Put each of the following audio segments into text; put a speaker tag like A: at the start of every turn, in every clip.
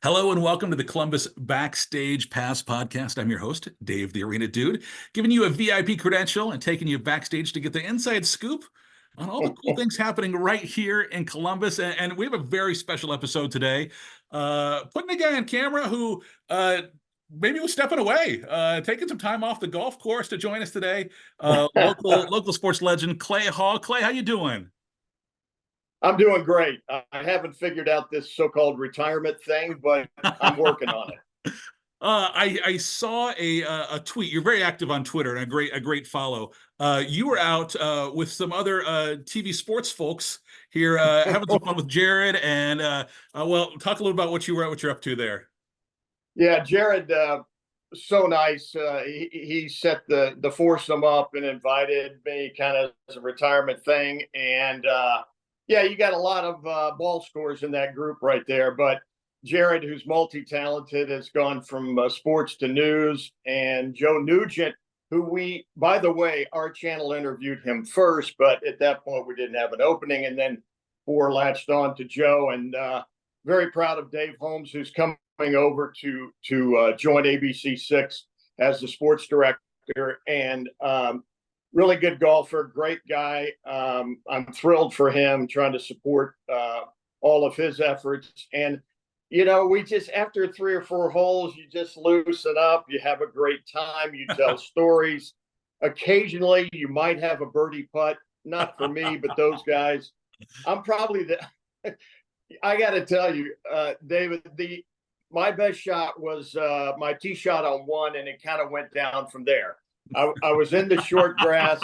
A: Hello and welcome to the Columbus Backstage Pass podcast. I'm your host, Dave the Arena Dude, giving you a VIP credential and taking you backstage to get the inside scoop on all the cool things happening right here in Columbus. And we have a very special episode today. Putting a guy on camera who maybe was stepping away, taking some time off the golf course to join us today. Local sports legend, Clay Hall. Clay, how you doing?
B: I'm doing great. I haven't figured out this so-called retirement thing, but I'm working on it.
A: I saw a tweet. You're very active on Twitter and a great follow. You were out with some other TV sports folks here having some fun with Jared and well, talk a little about what you're up to there.
B: Yeah, Jared, so nice. He set the foursome up and invited me kind of as a retirement thing. And yeah, you got a lot of ball scores in that group right there. But Jared, who's multi-talented, has gone from sports to news. And Joe Nugent, who by the way, our channel interviewed him first, but at that point we didn't have an opening. And then four latched on to Joe. And very proud of Dave Holmes, who's coming over to join ABC6 as the sports director. And really good golfer, great guy. I'm thrilled for him, trying to support all of his efforts. And, you know, we just, after 3 or 4 holes, you just loosen up. You have a great time. You tell stories. Occasionally, you might have a birdie putt. Not for me, but those guys. I'm probably I got to tell you, David, my best shot was my tee shot on one, and it kind of went down from there. I was in the short grass.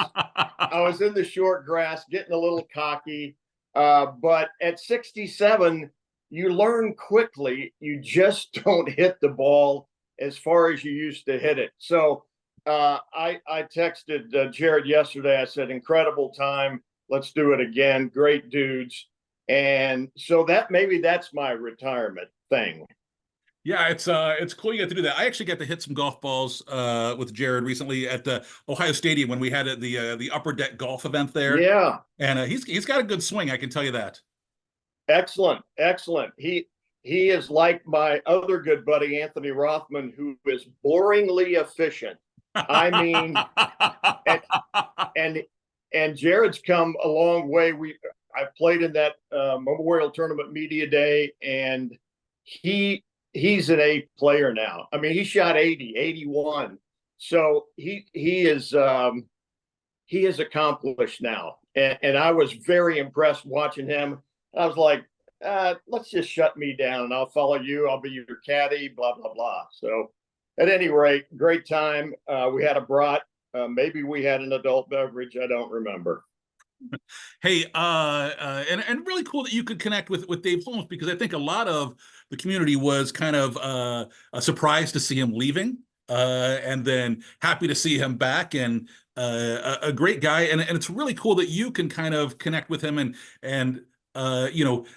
B: Getting a little cocky. But at 67, you learn quickly. You just don't hit the ball as far as you used to hit it. So I texted Jared yesterday. I said, incredible time. Let's do it again. Great dudes. And so that's my retirement thing.
A: Yeah, it's cool you get to do that. I actually got to hit some golf balls with Jared recently at the Ohio Stadium when we had the upper deck golf event there.
B: Yeah,
A: and he's got a good swing, I can tell you that.
B: Excellent. He is like my other good buddy Anthony Rothman, who is boringly efficient. I mean, and Jared's come a long way. I played in that Memorial Tournament Media Day, and he's an A player now. I mean, he shot 80, 81. So he is accomplished now. And I was very impressed watching him. I was like, let's just shut me down and I'll follow you. I'll be your caddy, blah, blah, blah. So at any rate, great time. We had a brat. Maybe we had an adult beverage. I don't remember.
A: Hey, and really cool that you could connect with Dave Holmes, because I think a lot of the community was kind of a surprise to see him leaving, and then happy to see him back, and a great guy. And it's really cool that you can kind of connect with him and you know,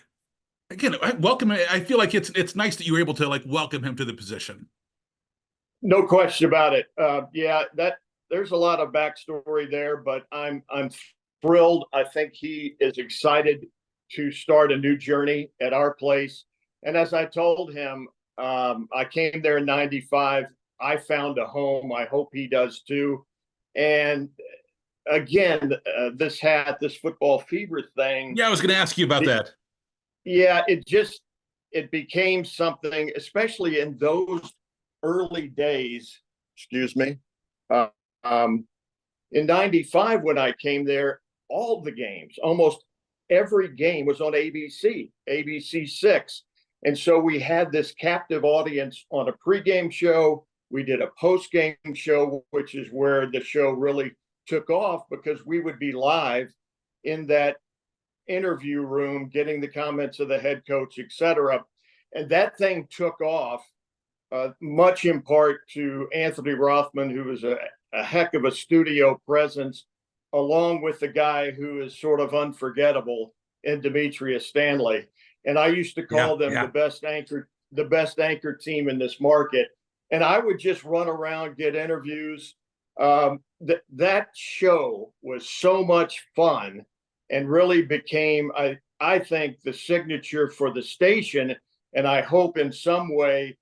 A: again, welcome. I feel like it's nice that you were able to like welcome him to the position.
B: No question about it. Yeah, there's a lot of backstory there, but I'm thrilled. I think he is excited to start a new journey at our place. And as I told him, I came there in 95. I found a home. I hope he does too. And again, this football fever thing.
A: Yeah, I was going to ask you about that.
B: Yeah, it became something, especially in those early days. Excuse me. In 95, when I came there, all the games, almost every game was on ABC6. And so we had this captive audience on a pregame show. We did a postgame show, which is where the show really took off, because we would be live in that interview room, getting the comments of the head coach, etc. And that thing took off, much in part to Anthony Rothman, who was a heck of a studio presence, along with the guy who is sort of unforgettable in Demetrius Stanley. And I used to call them the best anchor team in this market. And I would just run around, get interviews. That show was so much fun and really became, I think, the signature for the station. and I hope in some way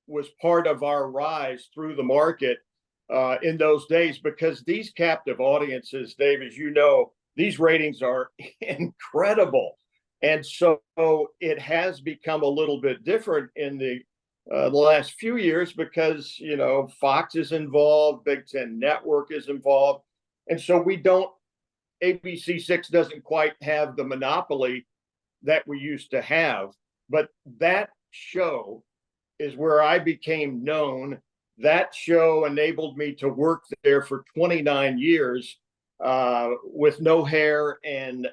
B: was part of our rise through the market in those days, because these captive audiences, Dave, as you know, these ratings are incredible. And so it has become a little bit different in the last few years because, you know, Fox is involved, Big Ten Network is involved. And so ABC6 doesn't quite have the monopoly that we used to have. But that show is where I became known. That show enabled me to work there for 29 years with no hair. And,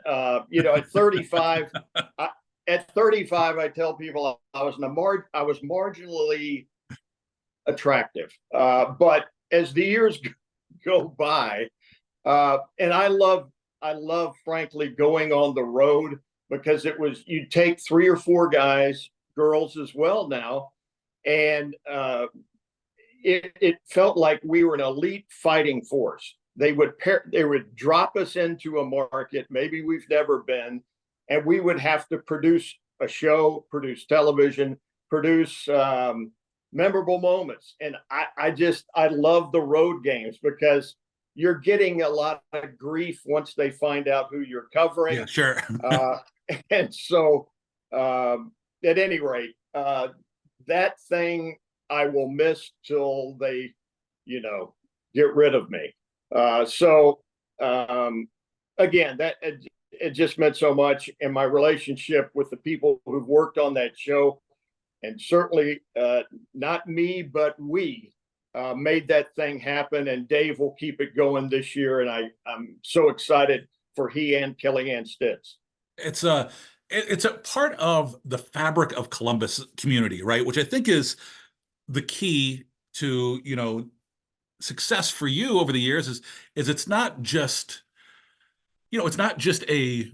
B: you know, at 35, I tell people I was marginally attractive. But as the years go by, and I love, frankly, going on the road, because you take 3 or 4 guys, girls as well now, and it felt like we were an elite fighting force. They would drop us into a market maybe we've never been, and we would have to produce a show, produce television, produce memorable moments. And I love the road games because you're getting a lot of grief once they find out who you're covering.
A: Yeah, sure.
B: And so, at any rate, that thing I will miss till they, you know, get rid of me. Again, it just meant so much, and my relationship with the people who've worked on that show, and certainly not me, but we made that thing happen. And Dave will keep it going this year, and I'm so excited for he and Kellyanne Stitz.
A: It's a part of the fabric of Columbus community, right? Which I think is the key to, you know, success for you over the years is it's not just, you know, it's not just a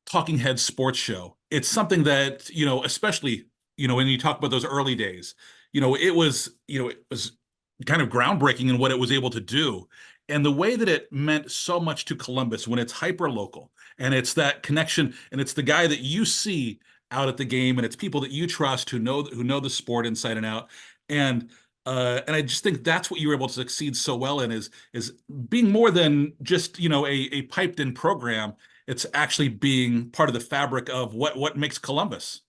A: talking head sports show. It's something that, you know, especially, you know, when you talk about those early days, you know, it was kind of groundbreaking in what it was able to do. And the way that it meant so much to Columbus when it's hyper local and it's that connection and it's the guy that you see out at the game and it's people that you trust who know the sport inside and out. And I just think that's what you were able to succeed so well in is being more than just, you know, a piped in program. It's actually being part of the fabric of what makes Columbus.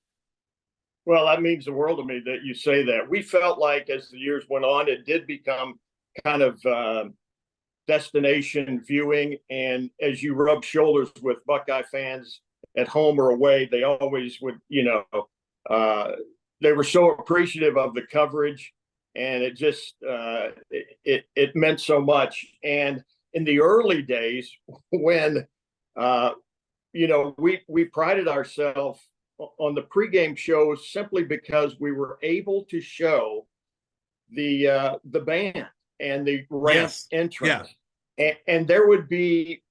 B: Well, that means the world to me that you say that. We felt like as the years went on, it did become kind of destination viewing. And as you rub shoulders with Buckeye fans at home or away, they always would, you know, they were so appreciative of the coverage, and it just it meant so much. And in the early days, when you know, we prided ourselves on the pregame shows simply because we were able to show the band and the ramp entrance. Yeah. And there would be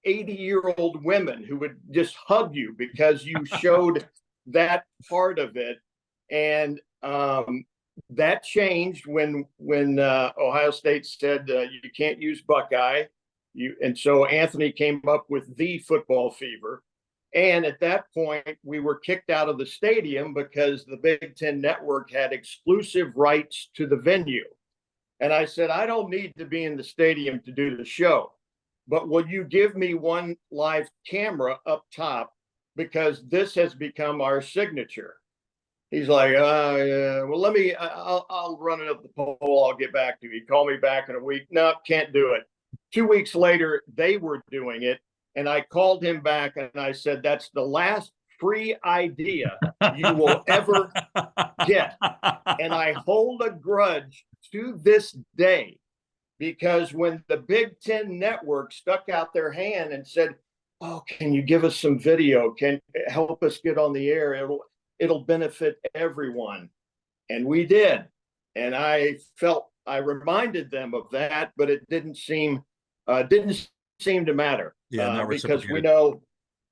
B: 80-year-old women who would just hug you because you showed that part of it. And that changed when Ohio State said you can't use Buckeye. And so Anthony came up with the football fever. And at that point, we were kicked out of the stadium because the Big Ten Network had exclusive rights to the venue. And I said, I don't need to be in the stadium to do the show, but will you give me one live camera up top? Because this has become our signature. He's like, yeah, well, I'll run it up the pole. I'll get back to you. He called me back in a week. No, can't do it. 2 weeks later, they were doing it. And I called him back and I said, that's the last free idea you will ever get. And I hold a grudge to this day, because when the Big Ten Network stuck out their hand and said, oh, can you give us some video? Can help us get on the air? It'll benefit everyone. And we did. And I reminded them of that, but it didn't seem to matter.
A: Yeah,
B: because we know,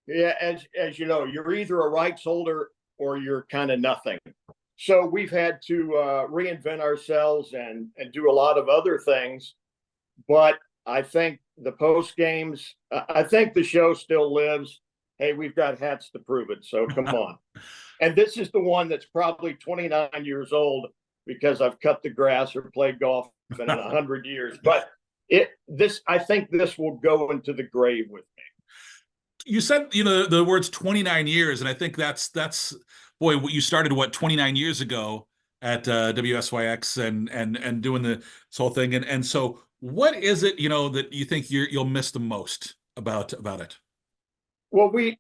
B: yeah, as you know, you're either a rights holder or you're kind of nothing. So we've had to reinvent ourselves and do a lot of other things. But I think the post games, I think the show still lives. hey, we've got hats to prove it. So come on. And this is the one that's probably 29 years old because I've cut the grass or played golf in 100 years. But I think this will go into the grave with me.
A: You said, the words 29 years, and I think that's boy, what you started 29 years ago at WSYX and doing this whole thing. And so what is it, that you think you'll miss the most about it?
B: Well, we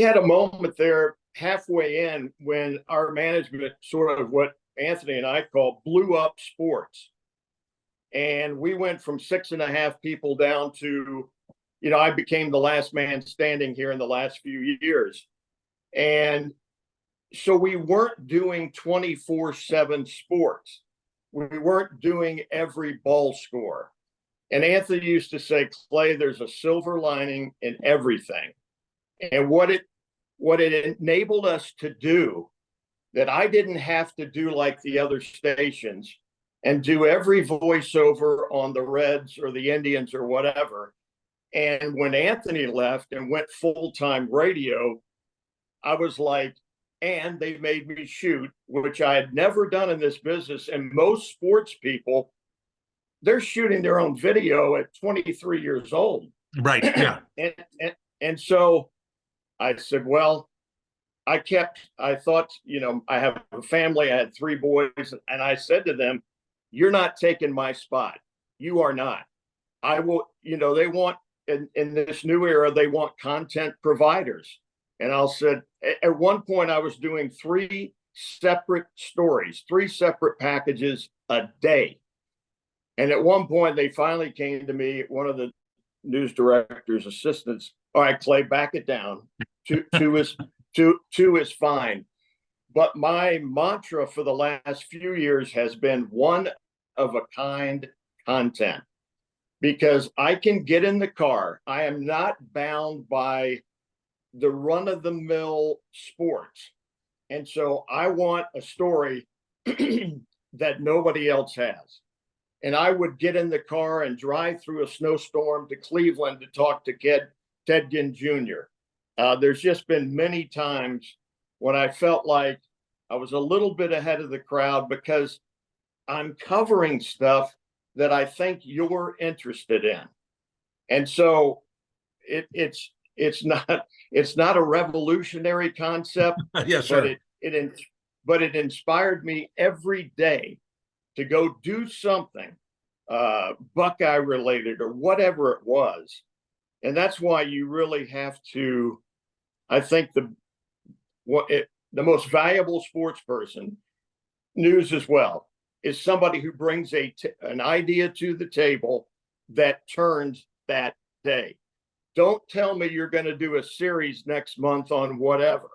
B: had a moment there halfway in when our management sort of what Anthony and I call blew up sports. And we went from 6.5 people down to, I became the last man standing here in the last few years. And so we weren't doing 24/7 sports. We weren't doing every ball score. And Anthony used to say, Clay, there's a silver lining in everything. And what it enabled us to do that I didn't have to do like the other stations and do every voiceover on the Reds or the Indians or whatever. And when Anthony left and went full-time radio, I was like, and they made me shoot, which I had never done in this business. And most sports people, they're shooting their own video at 23 years old.
A: Right. Yeah.
B: and so I said, well, I thought, I have a family. I had 3 boys. And I said to them, you're not taking my spot. You are not. I will, they want, in this new era, they want content providers. And I said, at one point I was doing 3 separate stories, 3 separate packages a day. And at one point they finally came to me, one of the news director's assistants, all right, Clay, back it down. Two is fine. But my mantra for the last few years has been one of a kind content, because I can get in the car. I am not bound by the run of the mill sports. And so I want a story that nobody else has. And I would get in the car and drive through a snowstorm to Cleveland to talk to Ted Ginn Jr. There's just been many times when I felt like I was a little bit ahead of the crowd because I'm covering stuff that I think you're interested in. And so it's not a revolutionary concept.
A: Yeah, sure.
B: But it inspired me every day to go do something Buckeye related or whatever it was. And that's why you really have to, I think the most valuable sports person, news as well, is somebody who brings an idea to the table that turns that day. Don't tell me you're going to do a series next month on whatever.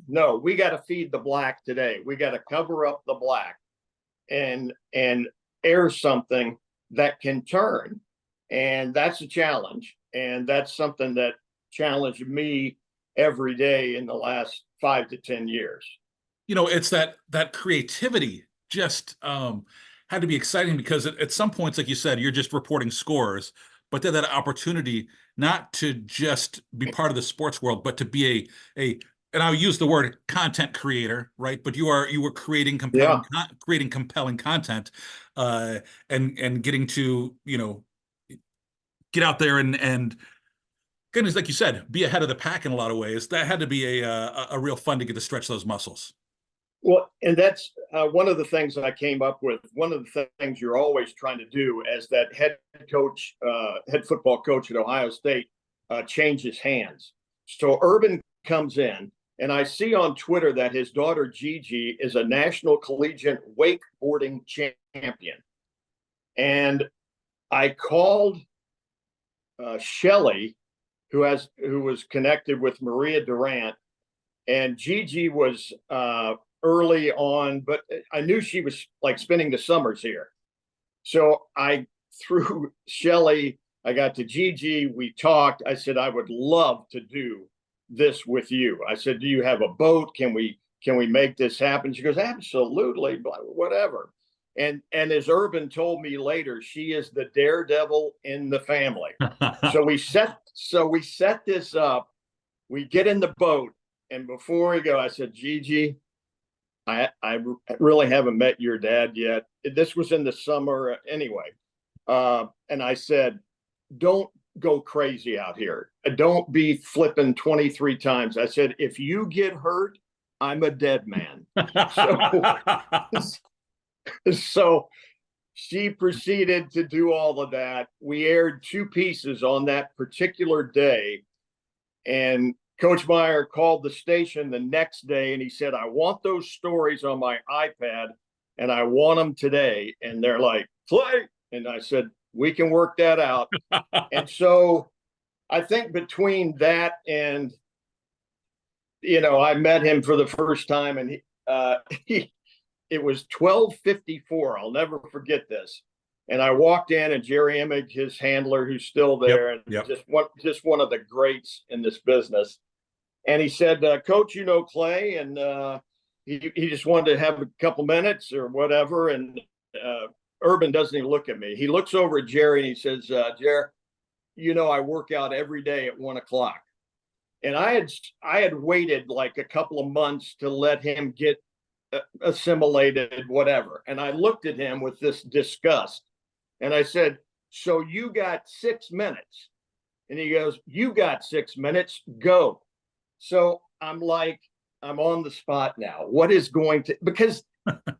B: No, we got to feed the black today. We got to cover up the black and air something that can turn. And that's a challenge. And that's something that challenged me every day in the last 5 to 10 years.
A: It's that creativity just had to be exciting, because at some points, like you said, you're just reporting scores, but then that opportunity not to just be part of the sports world, but to be and I'll use the word content creator, right? But you were creating compelling content, and getting to, get out there and goodness, like you said, be ahead of the pack in a lot of ways. That had to be a real fun to get to stretch those muscles.
B: Well, and that's one of the things I came up with. One of the things you're always trying to do as that head football coach at Ohio State changes hands. So Urban comes in, and I see on Twitter that his daughter Gigi is a national collegiate wakeboarding champion. And I called Shelley, who was connected with Maria Durant, and Gigi was early on, but I knew she was like spending the summers here. So through Shelley, I got to Gigi, we talked. I said, I would love to do this with you. I said, do you have a boat? Can we make this happen? She goes, absolutely, whatever. And as Urban told me later, she is the daredevil in the family. So we set this up, we get in the boat, and before we go, I said, Gigi, I really haven't met your dad yet. This was in the summer anyway. And I said, don't go crazy out here. Don't be flipping 23 times. I said, if you get hurt, I'm a dead man. So she proceeded to do all of that. We aired 2 pieces on that particular day. And Coach Meyer called the station the next day and he said, I want those stories on my iPad and I want them today. And they're like, Clay. And I said, we can work that out. And so I think between that and, I met him for the first time, and it was 12:54. I'll never forget this. And I walked in, and Jerry Emig, his handler, who's still there, and just one of the greats in this business. And he said, Coach, Clay, and he just wanted to have a couple minutes or whatever. And Urban doesn't even look at me. He looks over at Jerry and he says, Jerry, I work out every day at 1:00. And I had waited like a couple of months to let him get assimilated, whatever. And I looked at him with this disgust. And I said, so you got 6 minutes? And he goes, you got 6 minutes, go. So I'm like, I'm on the spot now. What is going to, because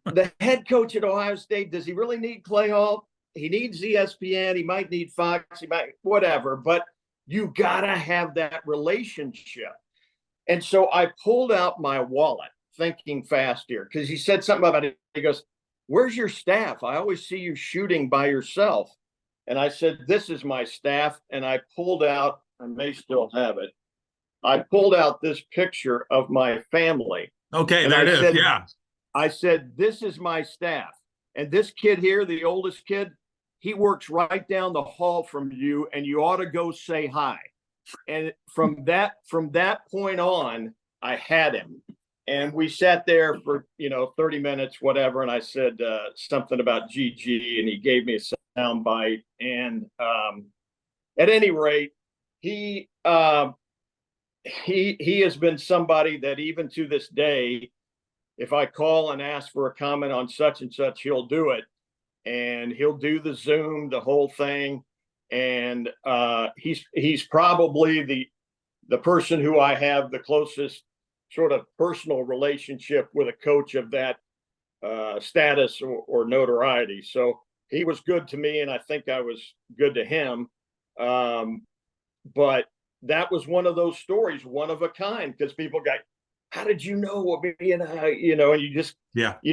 B: the head coach at Ohio State, does he really need Clay Hall? He needs ESPN. He might need Fox. He might, whatever. But you got to have that relationship. And so I pulled out my wallet, thinking fast here, because he said something about it. He goes, where's your staff? I always see you shooting by yourself. And I said, this is my staff. And I pulled out, I may still have it. I pulled out this picture of my family.
A: Okay,
B: and
A: there it
B: is.
A: Yeah.
B: I said, this is my staff. And this kid here, the oldest kid, he works right down the hall from you, and you ought to go say hi. And from that point on, I had him. And we sat there for, 30 minutes, whatever. And I said something about GG, and he gave me a sound bite. And at any rate, he has been somebody that even to this day, if I call and ask for a comment on such and such, he'll do it. And he'll do the Zoom, the whole thing. And he's probably the person who I have the closest sort of personal relationship with a coach of that status or notoriety. So he was good to me, and I think I was good to him. But that was one of those stories, one of a kind, because people got, how did you know what me and I, and you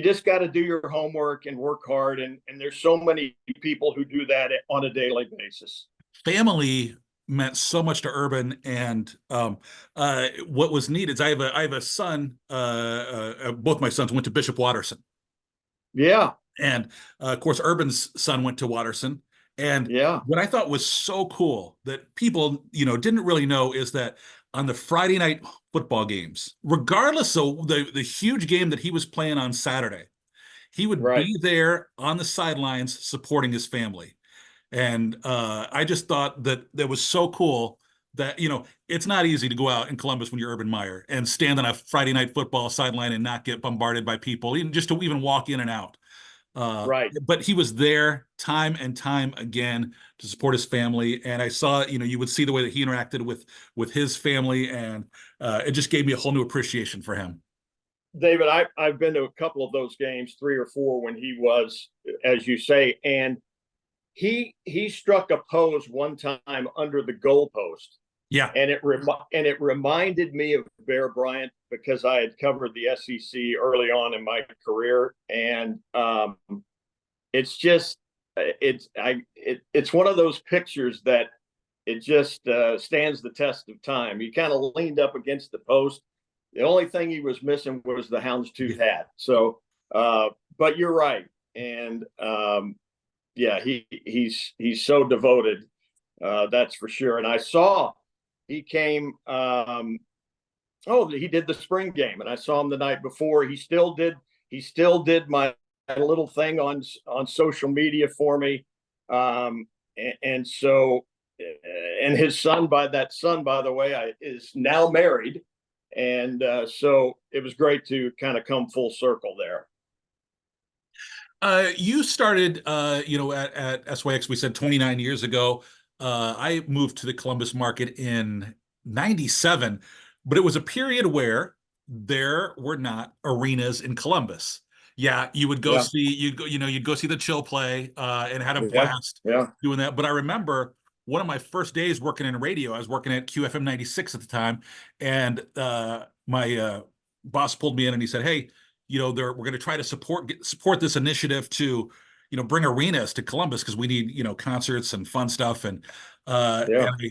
B: just got to do your homework and work hard. And there's so many people who do that on a daily basis.
A: Family meant so much to Urban, and what was neat is I have a son. Both my sons went to Bishop Watterson.
B: Yeah,
A: and of course Urban's son went to Watterson. And what I thought was so cool that people didn't really know is that on the Friday night football games, regardless of the huge game that he was playing on Saturday, he would be there on the sidelines supporting his family. And I just thought that was so cool that, it's not easy to go out in Columbus when you're Urban Meyer and stand on a Friday night football sideline and not get bombarded by people, even just to even walk in and out. But he was there time and time again to support his family. And I saw, you would see the way that he interacted with his family, and it just gave me a whole new appreciation for him.
B: David, I've been to a couple of those games, 3 or 4, when he was, as you say, and he struck a pose one time under the goalpost.
A: Yeah.
B: And it reminded me of Bear Bryant, because I had covered the SEC early on in my career. And it's just, it's one of those pictures that it just stands the test of time. He kind of leaned up against the post. The only thing he was missing was the houndstooth hat. So, but you're right. And he's so devoted. That's for sure. And I saw he came, he did the spring game, and I saw him the night before. He still did my little thing on social media for me. And so and his son, by the way, is now married. And so it was great to kind of come full circle there.
A: You started, at SYX, we said 29 years ago. I moved to the Columbus market in 97, but it was a period where there were not arenas in Columbus. Yeah, you would go
B: Yeah,
A: see, you'd go see the Chill play, and had a
B: yeah,
A: blast
B: yeah,
A: doing that. But I remember one of my first days working in radio, I was working at QFM 96 at the time, and my boss pulled me in and he said, "Hey, we're going to try to support this initiative to, bring arenas to Columbus because we need, concerts and fun stuff." And
B: yeah,
A: I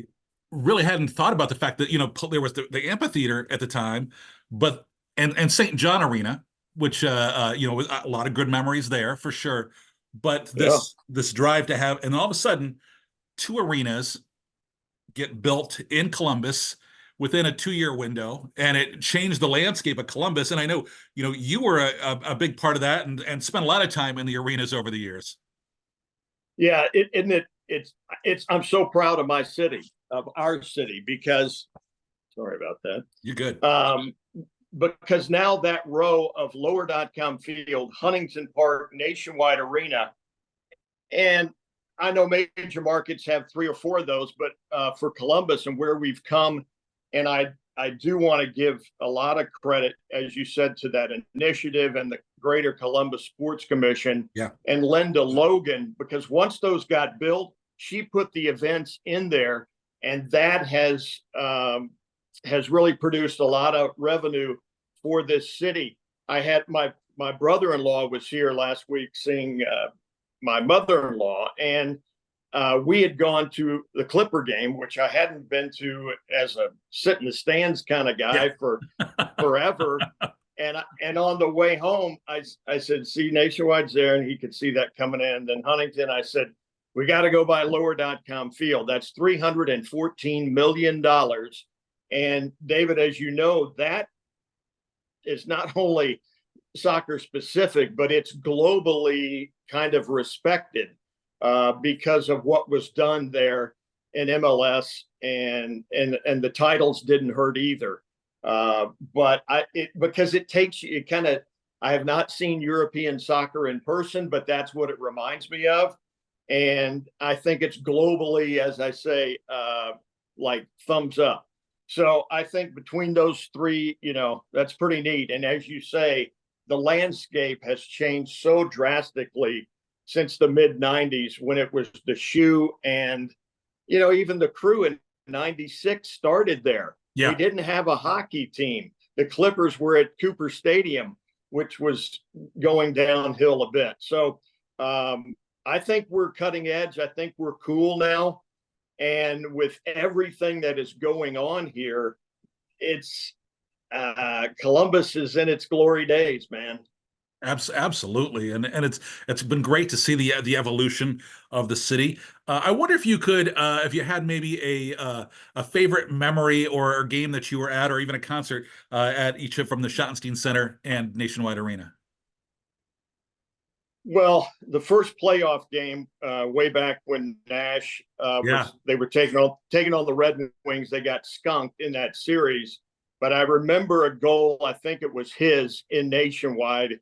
A: really hadn't thought about the fact that, there was the amphitheater at the time, but and St. John Arena, which was a lot of good memories there for sure. But
B: yeah.
A: this drive to have, and all of a sudden, two arenas get built in Columbus within a 2-year window, and it changed the landscape of Columbus. And I know, you were a big part of that, and spent a lot of time in the arenas over the years.
B: Yeah, isn't it? It's. I'm so proud of my city, of our city, because sorry about that.
A: You're good.
B: Because now that row of lower.com field, Huntington Park, Nationwide Arena, and I know major markets have 3 or 4 of those, but for Columbus and where we've come, and I do want to give a lot of credit, as you said, to that initiative and the Greater Columbus Sports Commission,
A: Yeah.
B: and Linda Logan, because once those got built, she put the events in there, and that has really produced a lot of revenue for this city. I had my brother-in-law was here last week seeing my mother-in-law, and we had gone to the Clipper game, which I hadn't been to as a sit in the stands kind of guy for forever. And on the way home, I said, "See, Nationwide's there," and he could see that coming in. And then Huntington, I said, "We got to go by lower.com field. That's $314 million." And David, as you know, that is not only soccer specific, but it's globally kind of respected because of what was done there in MLS, and the titles didn't hurt either. But because it takes you, it kind of, I have not seen European soccer in person, but that's what it reminds me of. And I think it's globally, as I say, like thumbs up. So I think between those three, that's pretty neat. And as you say, the landscape has changed so drastically since the mid 90s, when it was the Shoe, and, even the Crew in 96 started there.
A: Yeah.
B: We didn't have a hockey team. The Clippers were at Cooper Stadium, which was going downhill a bit. So I think we're cutting edge. I think we're cool now. And with everything that is going on here, it's Columbus is in its glory days, man.
A: Absolutely, and it's been great to see the evolution of the city. I wonder if you could, if you had maybe a favorite memory or a game that you were at, or even a concert at each from the Schottenstein Center and Nationwide Arena.
B: Well, the first playoff game way back when Nash they were taking on the Red Wings. They got skunked in that series, but I remember a goal. I think it was his in Nationwide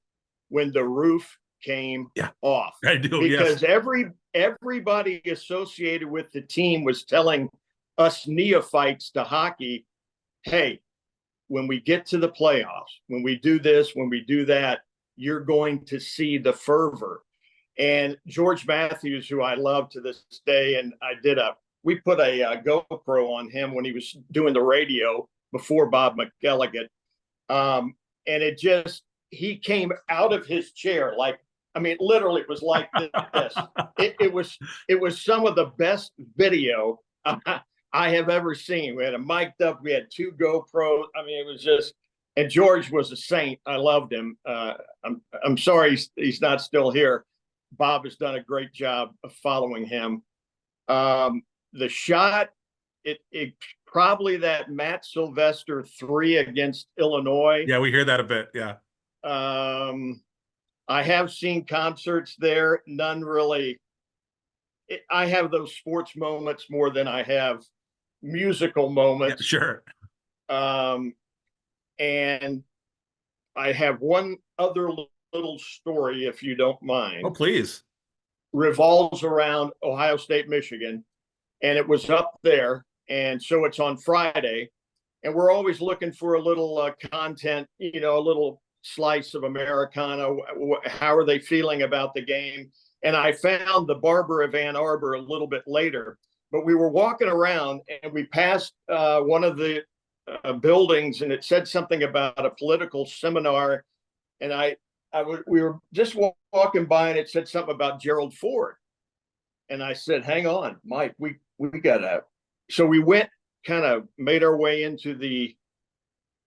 B: when the roof came off.
A: I do,
B: because
A: yes.
B: everybody associated with the team was telling us neophytes to hockey, "Hey, when we get to the playoffs, when we do this, when we do that, you're going to see the fervor." And George Matthews, who I love to this day, and we put a GoPro on him when he was doing the radio before Bob McElligott. And he came out of his chair, like, I mean, literally it was like this. It was some of the best video I have ever seen. We had a mic'd up, we had 2 GoPros. I mean, it was just, and George was a saint. I loved him. I'm sorry he's not still here. Bob has done a great job of following him. The shot, it probably that Matt Sylvester 3 against Illinois.
A: Yeah, we hear that a bit. Yeah.
B: I have seen concerts there. None really I have those sports moments more than I have musical
A: Yeah,
B: moments.
A: sure.
B: Um, and I have one other little story, if you don't
A: Oh,
B: mind,
A: please.
B: revolves around Ohio State, Michigan, and it was up there. And so it's on Friday, and we're always looking for a little content, a little slice of Americana. How are they feeling about the game? And I found the Barber of Ann Arbor a little bit later, but we were walking around and we passed one of the buildings, and it said something about a political seminar. And we were just walking by, and it said something about Gerald Ford. And I said, "Hang on, Mike, we gotta." So we went, kind of made our way into the,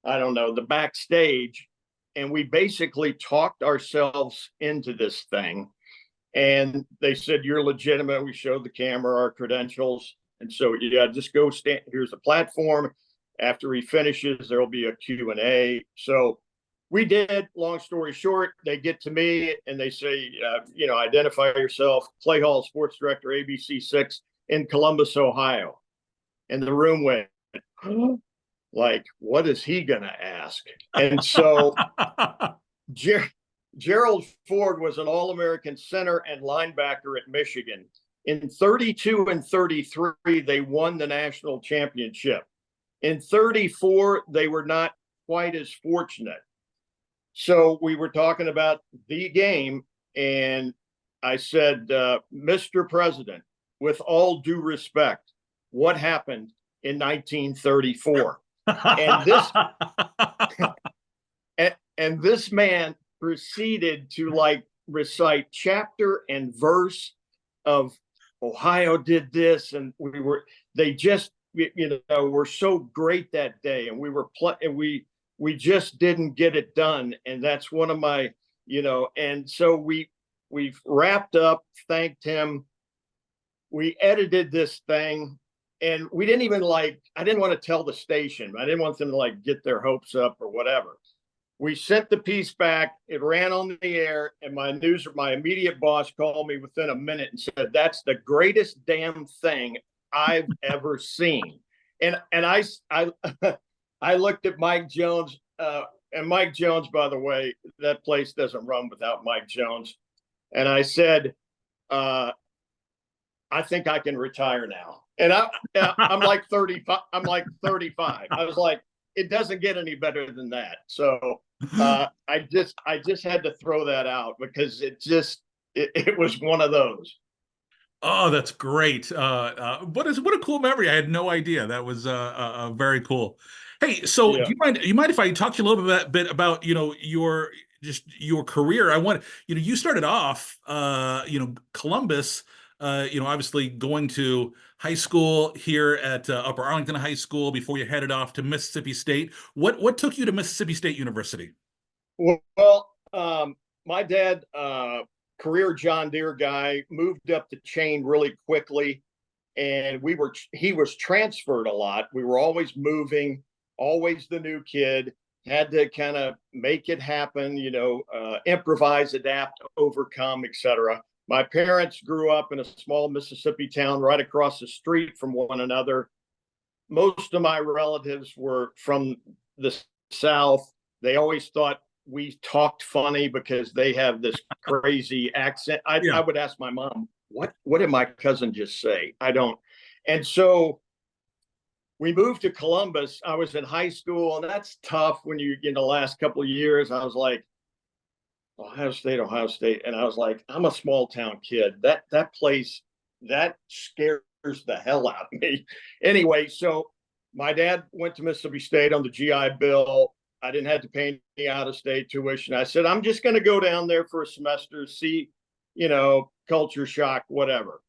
B: I don't know, the backstage, and we basically talked ourselves into this thing. And they said, "You're legitimate." We showed the camera our credentials, and so yeah, just go stand. Here's the platform. After he finishes, there'll be a Q&A. So we did. Long story short, they get to me and they say, identify yourself. Clay Hall, sports director, ABC6 in Columbus, Ohio. And the room went, like, what is he going to ask? And so Gerald Ford was an All-American center and linebacker at Michigan. In 32 and 33, they won the national championship. In 34, they were not quite as fortunate. So we were talking about the game, and I said, Mr. President, with all due respect, what happened in 1934? And this and this man proceeded to like recite chapter and verse of Ohio did this, and they just were so great that day, and we just didn't get it done. And that's one of my, and so we've wrapped up, thanked him. We edited this thing, and we didn't even I didn't want to tell the station. I didn't want them to get their hopes up or whatever. We sent the piece back. It ran on the air, and my immediate boss called me within a minute and said, "That's the greatest damn thing I've ever seen." And I I looked at Mike Jones, and Mike Jones, by the way, that place doesn't run without Mike Jones. And I said, "I think I can retire now." And I'm like 35. I'm like 35. I was like, it doesn't get any better than that. So I just had to throw that out because it was one of those.
A: Oh, that's great. What a cool memory. I had no idea. That was very cool. Hey, so
B: Yeah.
A: do you mind if I talk to you a little bit about, your career? I want, you started off, Columbus, obviously going to high school here at Upper Arlington High School before you headed off to Mississippi State. What took you to Mississippi State University?
B: Well, my dad, career John Deere guy, moved up the chain really quickly, and he was transferred a lot. We were always moving, always the new kid, had to kind of make it happen, improvise, adapt, overcome, etc. My parents grew up in a small Mississippi town right across the street from one another. Most of my relatives were from the South. They always thought we talked funny because they have this crazy accent. I would ask my mom, what did my cousin just say? I don't. And so we moved to Columbus. I was in high school, and that's tough when you, in the last couple of years, I was like, Ohio State. And I was like, I'm a small town kid. That place, that scares the hell out of me. Anyway, so my dad went to Mississippi State on the GI Bill. I didn't have to pay any out-of-state tuition. I said, I'm just going to go down there for a semester, see, culture shock, whatever.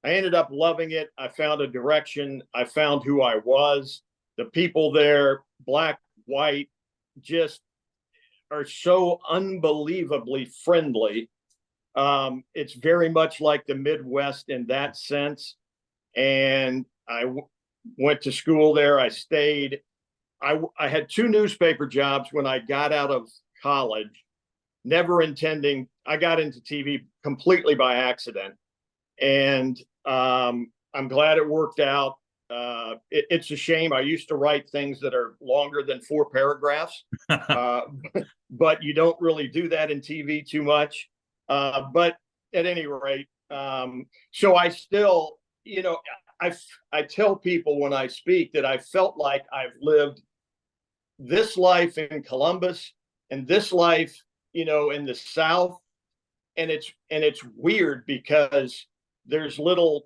B: I ended up loving it. I found a direction. I found who I was. The people there, black, white, just are so unbelievably friendly. It's very much like the Midwest in that sense. And I went to school there. I stayed. I had 2 newspaper jobs when I got out of college, never intending. I got into TV completely by accident. and I'm glad it worked out. It's a shame. I used to write things that are longer than 4 paragraphs, but you don't really do that in TV too much. But at any rate, so I still, I tell people when I speak that I felt like I've lived this life in Columbus and this life, in the South, and it's weird because there's little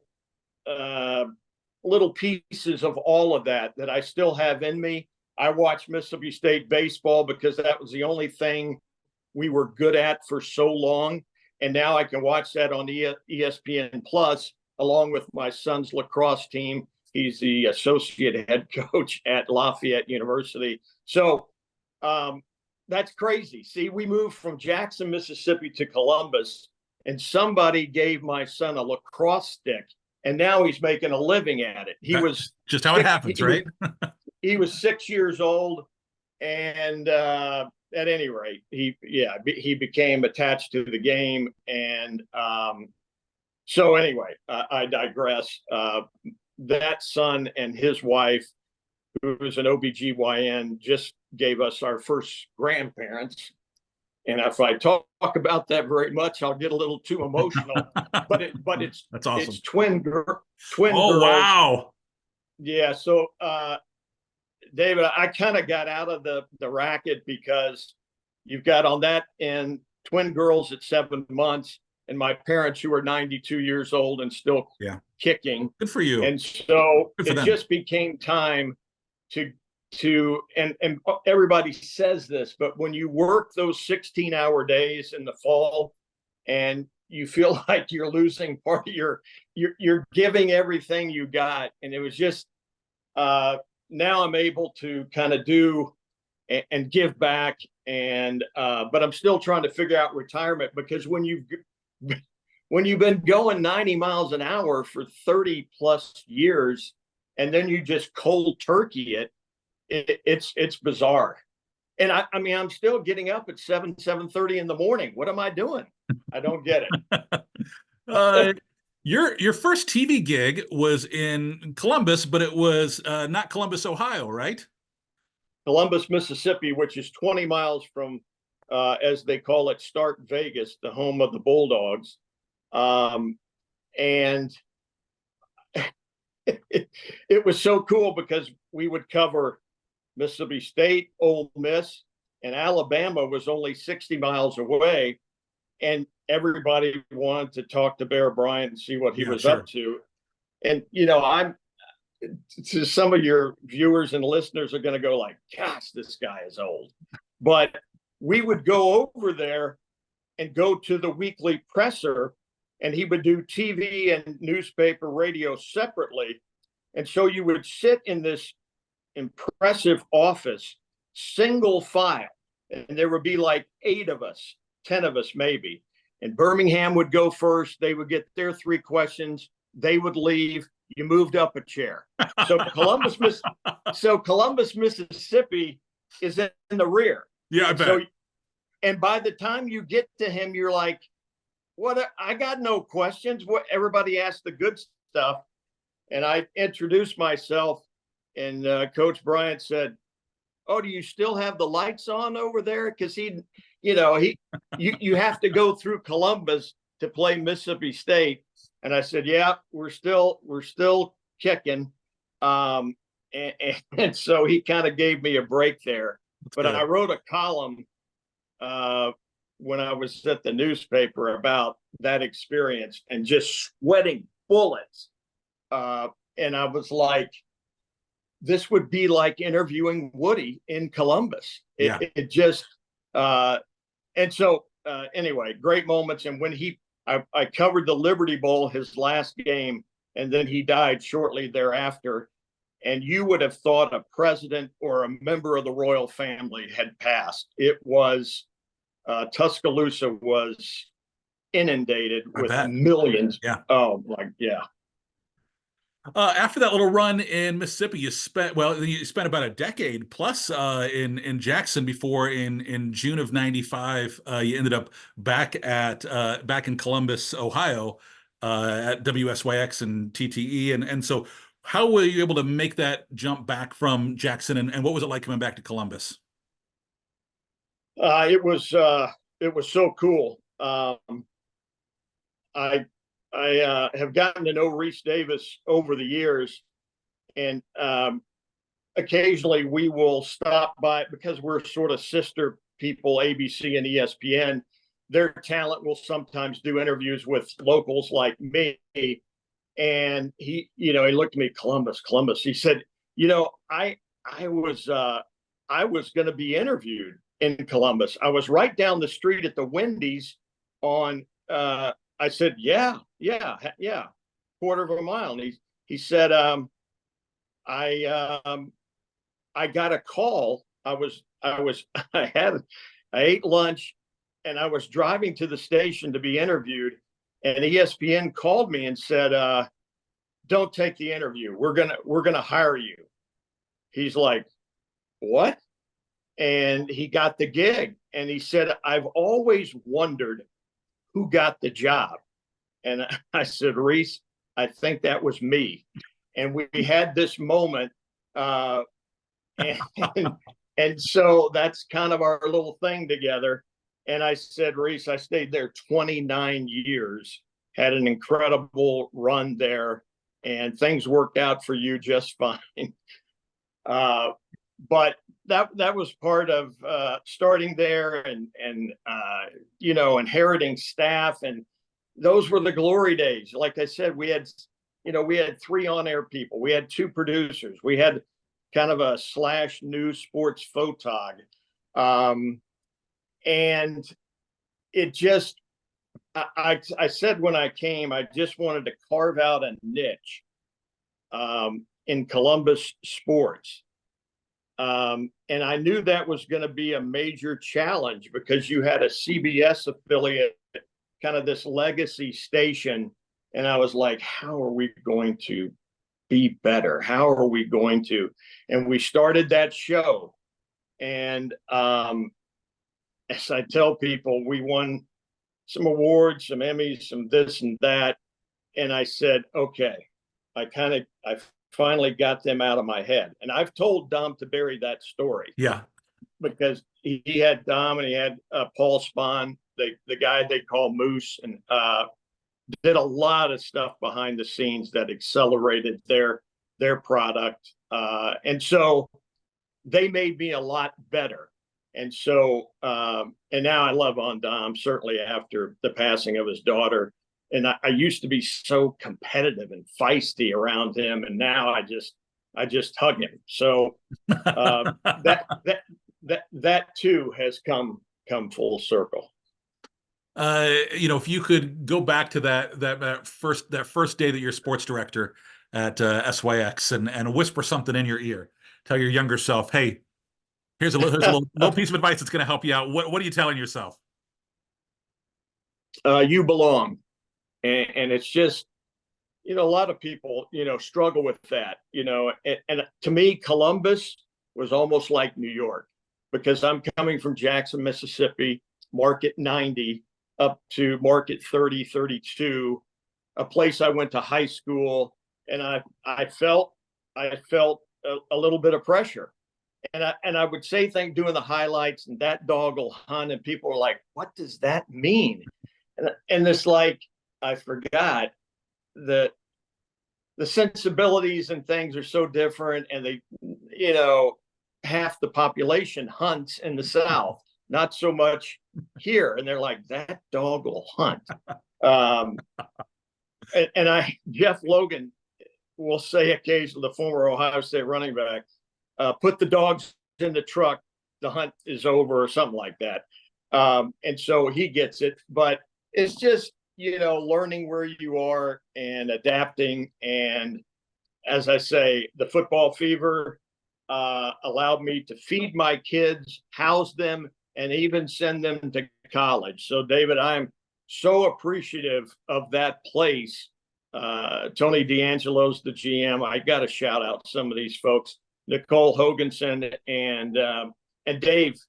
B: pieces of all of that I still have in me. I watched Mississippi State baseball because that was the only thing we were good at for so long. And now I can watch that on ESPN Plus, along with my son's lacrosse team. He's the associate head coach at Lafayette University. So that's crazy. See, we moved from Jackson, Mississippi to Columbus, and somebody gave my son a lacrosse stick, and now he's making a living at it.
A: That's just how it happens, right?
B: He was 6 years old, and at any rate, he became attached to the game. And so anyway, I digress. That son and his wife, who was an OBGYN, just gave us our first grandparents. And if I talk about that very much, I'll get a little too emotional. But it's
A: that's awesome.
B: It's twin girls.
A: Oh, wow.
B: Yeah. So David, I kind of got out of the racket because you've got on that end twin girls at 7 months, and my parents who are 92 years old and still kicking.
A: Good for you.
B: And so it just became time to and everybody says this, but when you work those 16-hour days in the fall and you feel like you're losing part of you're giving everything you got. And it was just now I'm able to kind of do and give back. And but I'm still trying to figure out retirement, because when you've been going 90 miles an hour for 30 plus years and then you just cold turkey it's bizarre. And I mean, I'm still getting up at 7:30 in the morning. What am I doing? I don't get
A: it. Your first TV gig was in Columbus, but it was not Columbus, Ohio, right?
B: Columbus, Mississippi, which is 20 miles from, as they call it, Stark Vegas, the home of the Bulldogs. And it was so cool because we would cover Mississippi State, Ole Miss, and Alabama was only 60 miles away. And everybody wanted to talk to Bear Bryant and see what he was up to. And, I'm to some of your viewers and listeners are going to go like, gosh, this guy is old. But we would go over there and go to the weekly presser, and he would do TV and newspaper, radio separately. And so you would sit in this impressive office, single file, and there would be like 8 of us, 10 of us maybe. And Birmingham would go first. They would get their 3 questions. They would leave. You moved up a chair. So Columbus, Mississippi is in the rear.
A: Yeah, I bet.
B: So, and by the time you get to him, you're like, what? I got no questions. What? Everybody asked the good stuff. And I introduced myself, and Coach Bryant said, "Oh, do you still have the lights on over there?" Because you have to go through Columbus to play Mississippi State. And I said, "Yeah, we're still kicking." And so he kind of gave me a break there. But I wrote a column when I was at the newspaper about that experience and just sweating bullets. And I was like, this would be like interviewing Woody in Columbus. It just, and so anyway, great moments. And when I covered the Liberty Bowl, his last game, and then he died shortly thereafter. And you would have thought a president or a member of the royal family had passed. It was, Tuscaloosa was inundated with millions.
A: Yeah.
B: Oh, like, yeah.
A: After that little run in Mississippi, you spent about a decade plus in Jackson before in June of '95 you ended up back in Columbus, Ohio. at WSYX and TTE, and so how were you able to make that jump back from Jackson, and what was it like coming back to Columbus?
B: It was so cool. I have gotten to know Reese Davis over the years, and occasionally we will stop by because we're sort of sister people, ABC and ESPN. Their talent will sometimes do interviews with locals like me. And he looked at me, Columbus. He said, I was going to be interviewed in Columbus. I was right down the street at the Wendy's on, I said, yeah, quarter of a mile. And he said, I got a call. I ate lunch and I was driving to the station to be interviewed, and ESPN called me and said, don't take the interview. We're going to hire you. He's like, what? And he got the gig. And he said, I've always wondered who got the job. And I said, Reese, I think that was me. And we had this moment. And so that's kind of our little thing together. And I said, Reese, I stayed there 29 years, had an incredible run there, and things worked out for you just fine. But that was part of starting there and inheriting staff. And those were the glory days. Like I said, we had 3 on-air people. We had 2 producers. We had kind of a / news sports photog. And it just, I said when I came, I just wanted to carve out a niche in Columbus sports. And I knew that was going to be a major challenge because you had a CBS affiliate, kind of this legacy station. And I was like, how are we going to be better? How are we going to? And we started that show. And as I tell people, we won some awards, some Emmys, some this and that. And I said, okay, I finally got them out of my head. And I've told Dom Tiberi that story.
A: Yeah.
B: Because he had Dom and he had Paul Spahn, the guy they call Moose, and did a lot of stuff behind the scenes that accelerated their product. And so they made me a lot better. And so, and now I love on Dom, certainly after the passing of his daughter. And I used to be so competitive and feisty around him, and now I just hug him. So that too has come full circle.
A: If you could go back to that first day that you're sports director at SYX and whisper something in your ear, tell your younger self, hey, here's a little piece of advice that's going to help you out. What are you telling yourself?
B: You belong. And it's just, a lot of people, struggle with that, and to me, Columbus was almost like New York, because I'm coming from Jackson, Mississippi, market 90 up to market 30, 32, a place I went to high school. And I felt a little bit of pressure. And I would say things doing the highlights, and that dog will hunt, and people are like, what does that mean? And it's like, I forgot that the sensibilities and things are so different, and they, half the population hunts in the South, not so much here. And they're like, that dog will hunt. And Jeff Logan will say occasionally, the former Ohio State running back, put the dogs in the truck, the hunt is over, or something like that. And so he gets it, but it's just, learning where you are and adapting. And as I say, the football fever allowed me to feed my kids, house them, and even send them to college. So, David, I'm so appreciative of that place. Tony D'Angelo's the GM. I got to shout out some of these folks. Nicole Hoganson and Dave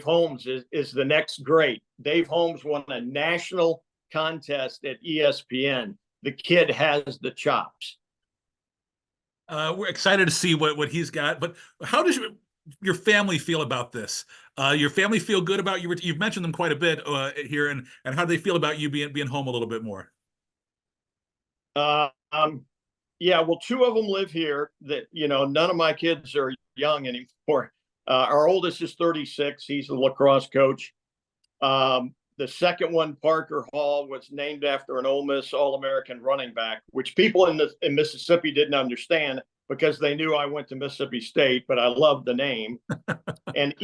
B: Holmes is the next great. Dave Holmes won a national contest at ESPN. The kid has the chops.
A: We're excited to see what he's got. But how does your family feel about this? Your family feel good about you? You've mentioned them quite a bit here, and how do they feel about you being home a little bit more?
B: Uh, um, yeah, well, two of them live here. That none of my kids are young anymore. Our oldest is 36. He's a lacrosse coach. The second one, Parker Hall, was named after an Ole Miss All-American running back, which people in Mississippi didn't understand because they knew I went to Mississippi State, but I loved the name. and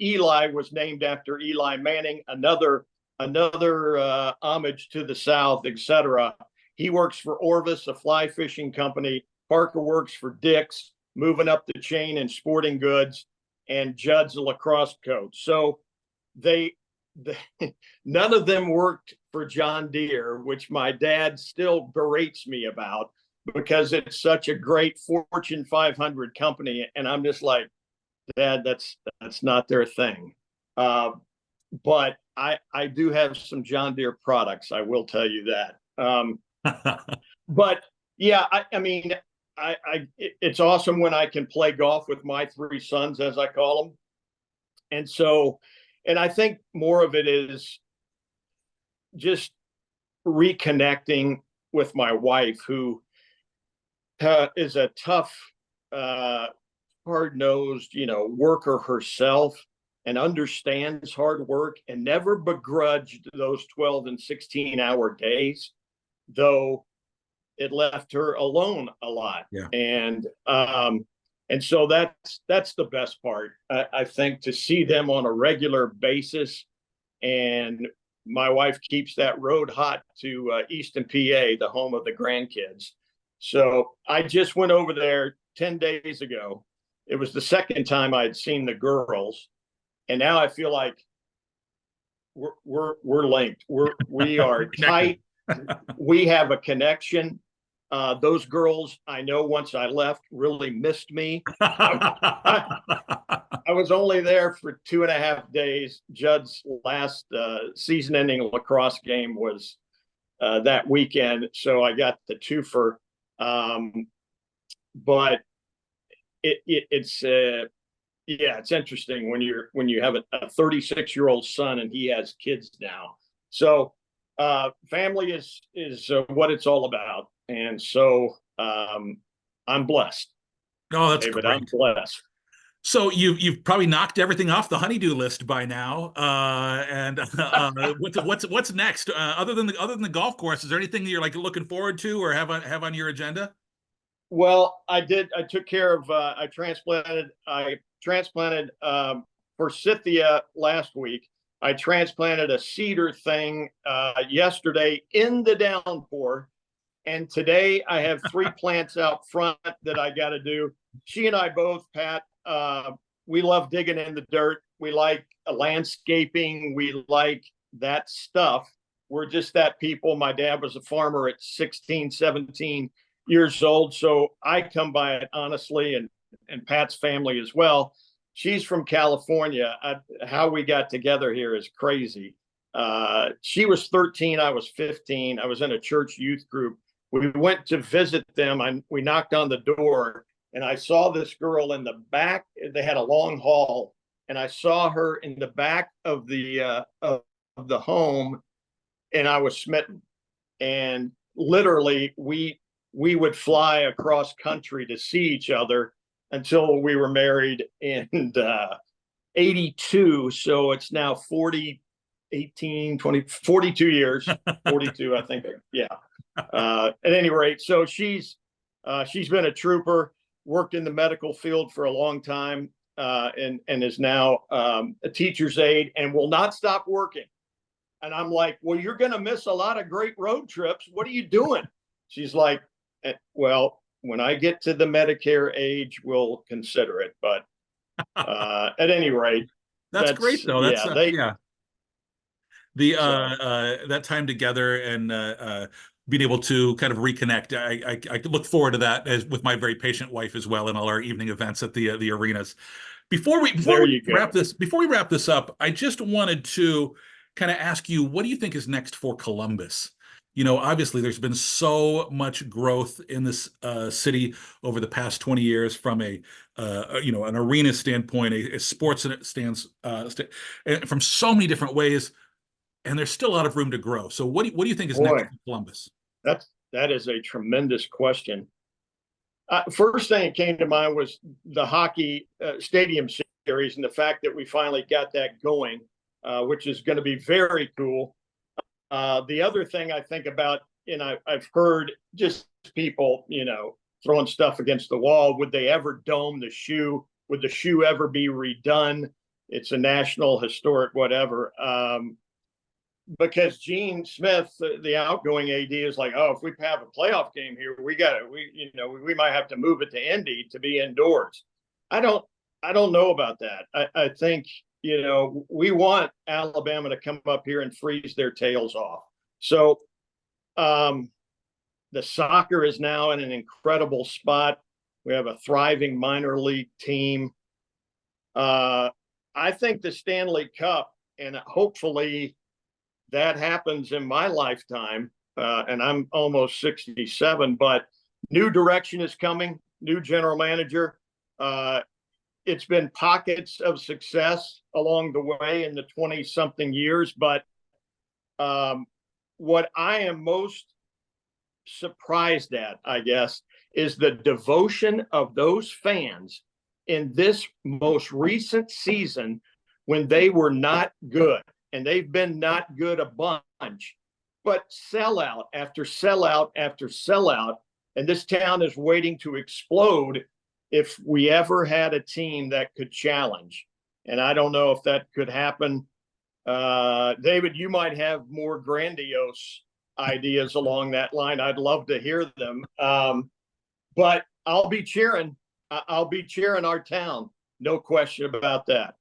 B: Eli was named after Eli Manning, another homage to the South, etc. He works for Orvis, a fly fishing company. Parker works for Dick's, moving up the chain in sporting goods, and Judd's a lacrosse coach. So they none of them worked for John Deere, which my dad still berates me about because it's such a great Fortune 500 company. And I'm just like, Dad, that's not their thing. But I do have some John Deere products. I will tell you that. But yeah, I mean, it's awesome when I can play golf with my three sons, as I call them. And so, and I think more of it is just reconnecting with my wife, who is a tough, hard-nosed, worker herself, and understands hard work and never begrudged those 12 and 16-hour days, though it left her alone a lot.
A: Yeah.
B: And so that's the best part, I think, to see them on a regular basis. And my wife keeps that road hot to Easton, PA, the home of the grandkids. So I just went over there 10 days ago. It was the second time I'd seen the girls, and now I feel like we're linked. We are tight. We have a connection. Those girls, I know once I left, really missed me. I was only there for 2.5 days. Judd's last season-ending lacrosse game was that weekend, so I got the twofer. But it's it's interesting when you have a 36-year-old son and he has kids now. So family is what it's all about. And so I'm blessed.
A: Oh, that's
B: David,
A: great.
B: I'm blessed.
A: So you've probably knocked everything off the honeydew list by now. And what's next? Other than the golf course, is there anything that you're like looking forward to or have on your agenda?
B: Well, I took care of. I transplanted forsythia last week. I transplanted a cedar thing yesterday in the downpour. And today I have 3 plants out front that I got to do. She and I both, Pat, we love digging in the dirt. We like landscaping. We like that stuff. We're just that people. My dad was a farmer at 16, 17 years old. So I come by it honestly, and Pat's family as well. She's from California. How we got together here is crazy. She was 13. I was 15. I was in a church youth group. We went to visit them. We knocked on the door, and I saw this girl in the back. They had a long hall, and I saw her in the back of the home, and I was smitten. And literally, we would fly across country to see each other until we were married in 82. So it's now 40, 18, 20, 42 years, 42, I think. Yeah. At any rate, so she's been a trooper, worked in the medical field for a long time, and is now a teacher's aide and will not stop working. And I'm like, well, you're going to miss a lot of great road trips. What are you doing? She's like, well, when I get to the Medicare age, we'll consider it. But at any rate,
A: that's great though. That's that time together and being able to kind of reconnect. I look forward to that as with my very patient wife as well, and all our evening events at the arenas. Before we wrap this up, I just wanted to kind of ask you, what do you think is next for Columbus? Obviously, there's been so much growth in this city over the past 20 years from an arena standpoint, a sports from so many different ways, and there's still a lot of room to grow. So, what do you think is next
B: Boy,
A: for Columbus?
B: that is a tremendous question. First thing that came to mind was the hockey stadium series and the fact that we finally got that going, which is going to be very cool. The other thing I think about, and I've heard just people, throwing stuff against the wall. Would they ever dome the shoe? Would the shoe ever be redone? It's a national historic whatever. Because Gene Smith, the outgoing AD, is like, oh, if we have a playoff game here, we might have to move it to Indy to be indoors. I don't know about that. I think, we want Alabama to come up here and freeze their tails off. So the soccer is now in an incredible spot. We have a thriving minor league team. I think the Stanley Cup, and hopefully that happens in my lifetime, and I'm almost 67, but new direction is coming, new general manager. It's been pockets of success along the way in the 20-something years, but what I am most surprised at, I guess, is the devotion of those fans in this most recent season when they were not good. And they've been not good a bunch, but sellout after sellout after sellout. And this town is waiting to explode if we ever had a team that could challenge. And I don't know if that could happen. David, you might have more grandiose ideas along that line. I'd love to hear them. But I'll be cheering. I'll be cheering our town. No question about that.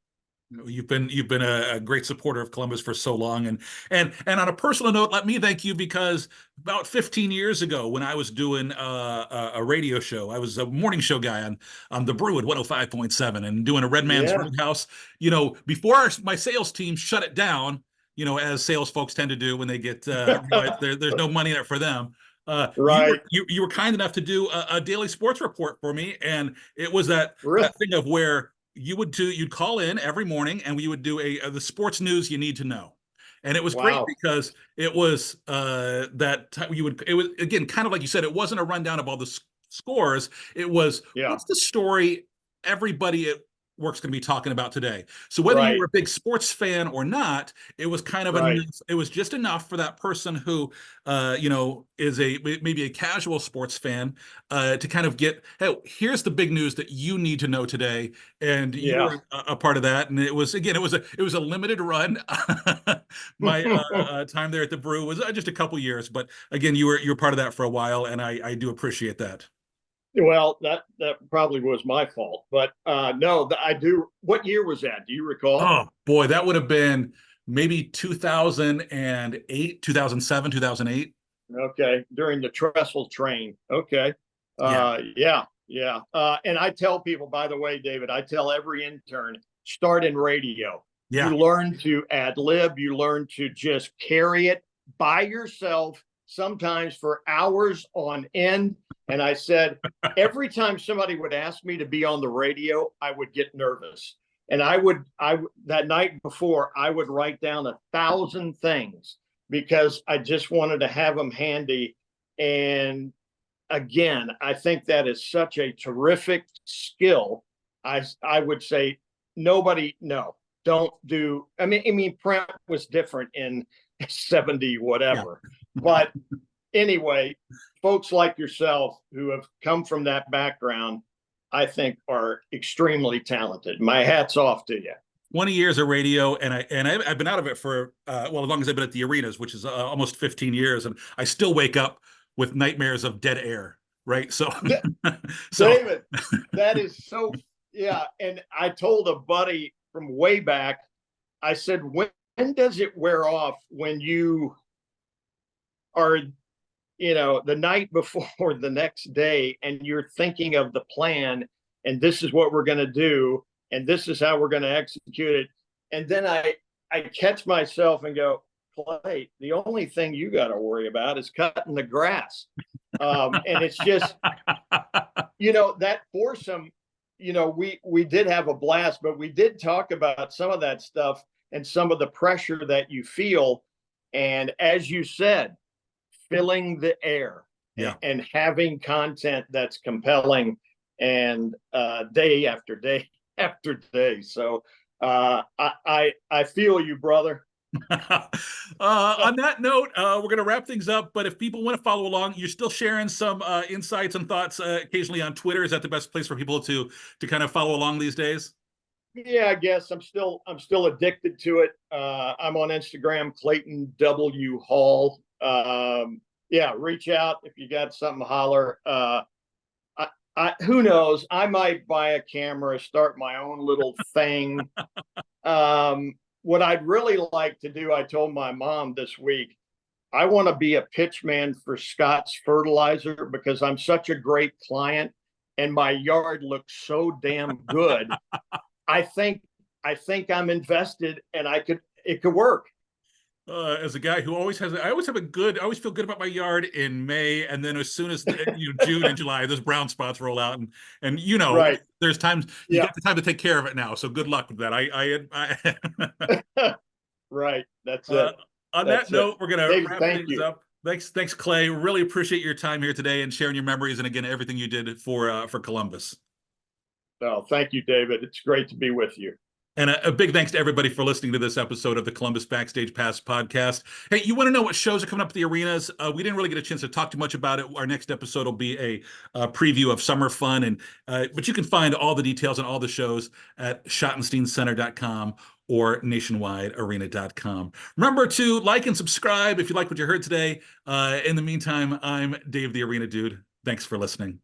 A: You've been a great supporter of Columbus for so long, and on a personal note, let me thank you, because about 15 years ago, when I was doing a radio show, I was a morning show guy on the Brew at 105.7 and doing a Red Man's Roadhouse. Before my sales team shut it down, as sales folks tend to do when they get there's no money in it for them.
B: Right.
A: You were kind enough to do a daily sports report for me, and it was that thing of where you'd call in every morning and we would do the sports news you need to know. And it was great because it was it was, again, kind of like you said, it wasn't a rundown of all the scores. It was, what's the story everybody at work's going to be talking about today? So whether you were a big sports fan or not, it was kind of enough, it was just enough for that person who is maybe a casual sports fan to kind of get, hey, here's the big news that you need to know today, and you were a part of that. And it was a limited run. My time there at the Brew was just a couple years, but again, you were part of that for a while, and I do appreciate that.
B: Well, that probably was my fault, but no, I do. What year was that? Do you recall?
A: Oh boy, that would have been maybe 2008, 2007, 2008.
B: Okay, during the trestle train. Okay, yeah. And I tell people, by the way, David, I tell every intern, start in radio.
A: Yeah.
B: You learn to ad lib. You learn to just carry it by yourself, sometimes for hours on end. And I said, every time somebody would ask me to be on the radio, I would get nervous. And that night before, I would write down 1,000 things because I just wanted to have them handy. And again, I think that is such a terrific skill. I would say don't do. I mean, print was different in 70, whatever. Yeah. But anyway, folks like yourself who have come from that background, I think are extremely talented. My hat's off to you.
A: 20 years of radio, and I've been out of it for as long as I've been at the arenas, which is almost 15 years, and I still wake up with nightmares of dead air. Right. So,
B: David, that is so. Yeah. And I told a buddy from way back, I said, when does it wear off when you are, the night before the next day and you're thinking of the plan and this is what we're going to do and this is how we're going to execute it. And then I I catch myself and go, Clay, the only thing you got to worry about is cutting the grass. And it's just, that foursome, we did have a blast, but we did talk about some of that stuff and some of the pressure that you feel. And as you said, filling the air and having content that's compelling and day after day after day. So I feel you, brother.
A: On that note, we're going to wrap things up. But if people want to follow along, you're still sharing some insights and thoughts occasionally on Twitter. Is that the best place for people to kind of follow along these days?
B: Yeah, I guess I'm still addicted to it. I'm on Instagram, Clayton W Hall. Yeah, reach out if you got something to holler. Who knows? I might buy a camera, start my own little thing. What I'd really like to do, I told my mom this week, I want to be a pitchman for Scott's Fertilizer because I'm such a great client and my yard looks so damn good. I think I'm invested and it could work.
A: As a guy who I always feel good about my yard in May, and then as soon as June and July, those brown spots roll out, and
B: right.
A: There's times you got the time to take care of it now. So good luck with that.
B: Right. That's it.
A: On that note, we're gonna
B: David,
A: wrap
B: thank
A: things
B: you.
A: up. Thanks, Clay. Really appreciate your time here today and sharing your memories and again everything you did for Columbus.
B: Oh, thank you, David. It's great to be with you.
A: And a big thanks to everybody for listening to this episode of the Columbus Backstage Pass podcast. Hey, you want to know what shows are coming up at the arenas? We didn't really get a chance to talk too much about it. Our next episode will be a preview of summer fun, but you can find all the details on all the shows at schottensteincenter.com or nationwidearena.com. Remember to like and subscribe if you like what you heard today. In the meantime, I'm Dave the Arena Dude. Thanks for listening.